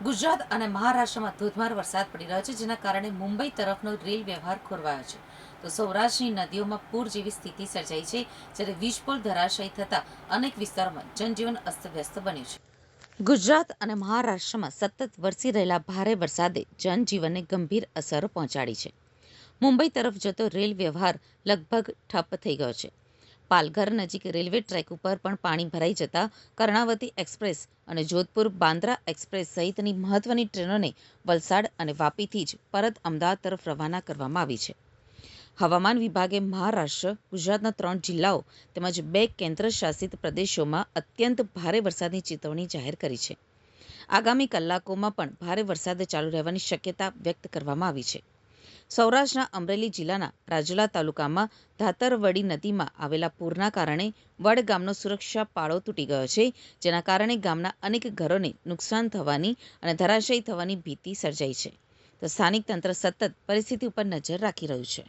ગુજરાત અને મહારાષ્ટ્રમાં ધોધમાર વરસાદ પડી રહ્યો છે, જેના કારણે મુંબઈ તરફનો રેલ વ્યવહાર ખોરવાયો છે. તો સૌરાષ્ટ્રની નદીઓમાં પૂર જેવી સ્થિતિ સર્જાઈ છે, જ્યારે વીજપોલ ધરાશાયી થતાં અનેક વિસ્તારોમાં જનજીવન અસ્તવ્યસ્ત બન્યું છે. ગુજરાત અને મહારાષ્ટ્રમાં સતત વરસી રહેલા ભારે વરસાદે જનજીવનને ગંભીર અસર પહોંચાડી છે. મુંબઈ તરફ જતો રેલ વ્યવહાર લગભગ ઠપ થઈ ગયો છે. પાલઘર નજીક રેલવે ટ્રેક ઉપર પણ પાણી ભરાઈ જતા કર્ણાવતી એક્સપ્રેસ અને જોધપુર બાંદ્રા એક્સપ્રેસ સહિતની મહત્વની ટ્રેનોને વલસાડ અને વાપીથી જ પરત અમદાવાદ તરફ રવાના કરવામાં આવી છે. હવામાન વિભાગે મહારાષ્ટ્ર, ગુજરાતના 3 જિલ્લાઓ તેમજ 2 કેન્દ્રશાસિત પ્રદેશોમાં અત્યંત ભારે વરસાદની ચેતવણી જાહેર કરી છે. આગામી કલાકોમાં પણ ભારે વરસાદ ચાલુ રહેવાની શક્યતા વ્યક્ત કરવામાં આવી છે. સૌરાષ્ટ્રના અમરેલી જિલ્લાના રાજુલા તાલુકામાં ધાતરવડી નદીમાં આવેલા પૂરના કારણે વડ ગામનો સુરક્ષા પાળો તૂટી ગયો છે, જેના કારણે ગામના અનેક ઘરોને નુકસાન થવાની અને ધરાશાયી થવાની ભીતિ સર્જાઈ છે. તો સ્થાનિક તંત્ર સતત પરિસ્થિતિ ઉપર નજર રાખી રહ્યું છે.